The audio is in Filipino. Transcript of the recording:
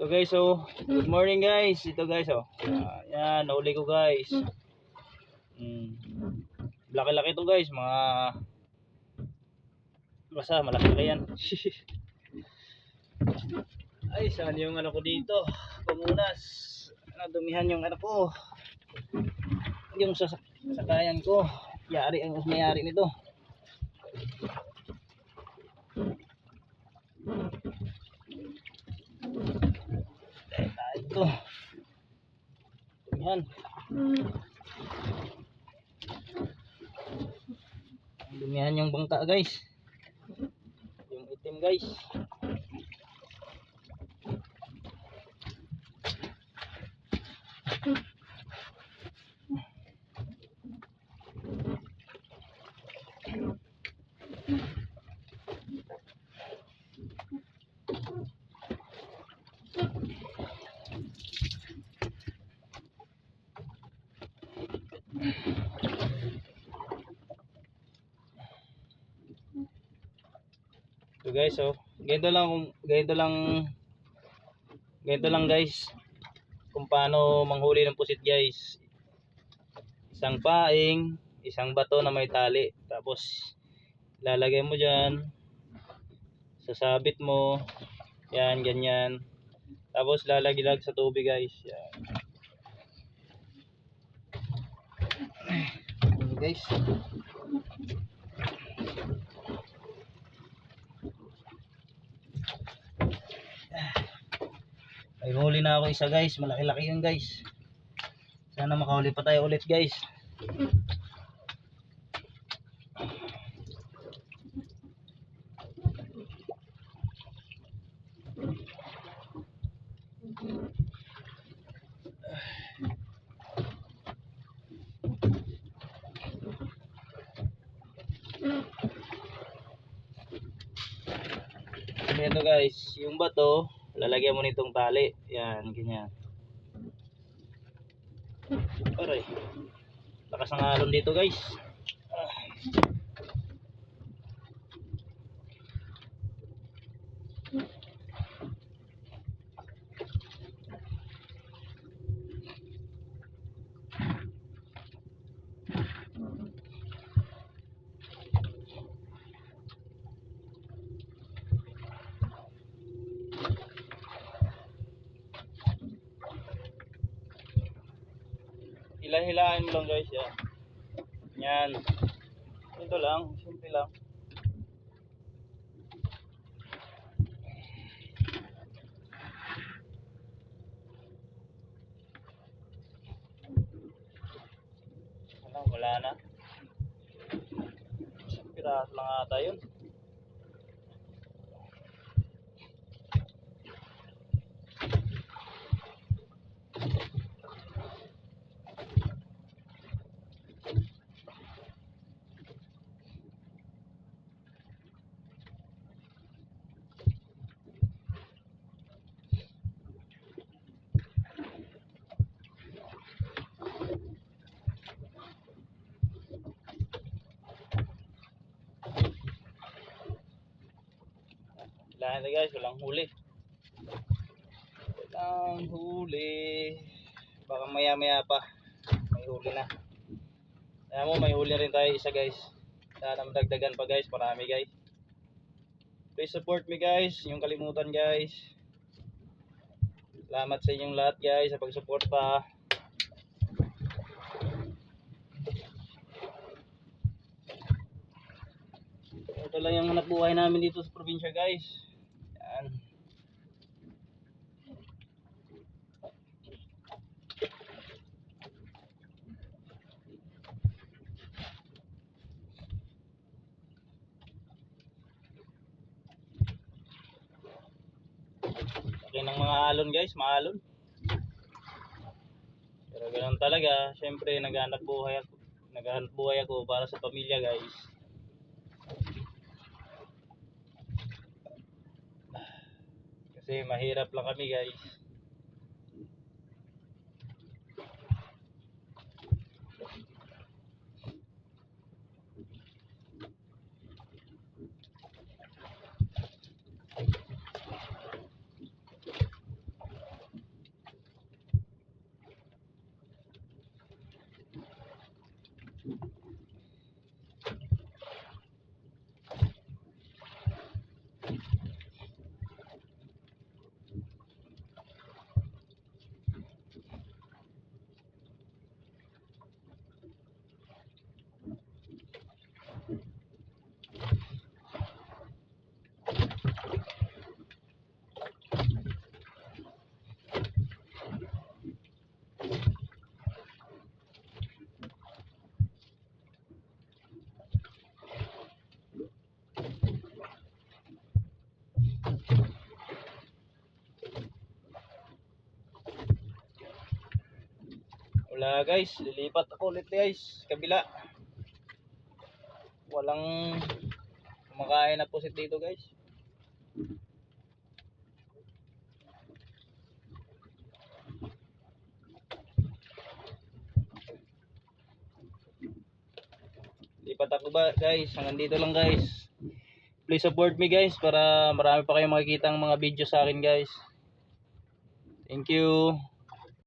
Ito guys, oh. Good morning guys. Ito guys, oh. Yan, nahuli ko guys. Laki-laki to guys, mga basta malaki yan. Ay, saan yung ano ko dito? Pamunas. Nadumihan yung ano ko. Yung sakayan ko. Yari ang mayari nito. Ito. Dumihan. Dumihan yung bangka guys. Yung itim guys. So guys, oh, ganito lang guys kung paano manghuli ng pusit guys. Isang paing, isang bato na may tali, tapos lalagay mo dyan, sasabit mo yan, ganyan, tapos lalaglag sa tubig guys. Yan. Yan guys. Ay huli na ako isa guys, malaki-laki yun guys. Sana makahuli pa tayo ulit guys. Ito guys, yung bato lalagyan mo nitong tali. Yan, ganyan. Aray, lakas ng alon dito guys. Hila-hilain mo lang guys, yan. Yan. Ito lang, simple lang. Wala na. Isang piraso lang ata yun. Lahat na guys, walang huli. Walang huli. Baka maya maya pa may huli na. Kaya mo, may huli rin tayo isa guys. Sana madagdagan pa guys, marami guys. Please support me guys, yung kalimutan guys. Salamat sa inyong lahat guys sa pagsuporta. Ito lang yung hanap buhay namin dito sa probinsya guys. Yan. Laki ng mga alon guys, maalon. Pero ganoon talaga, syempre naghahanap buhay ako para sa pamilya guys. Kasi mahirap lang kami guys. Wala guys, lilipat ako ulit guys, kabila. Walang kumakain na pusit dito guys. Lipat ako ba guys, hanggang dito lang guys. Please support me guys para marami pa kayong makikita ang mga video sa akin guys. Thank you.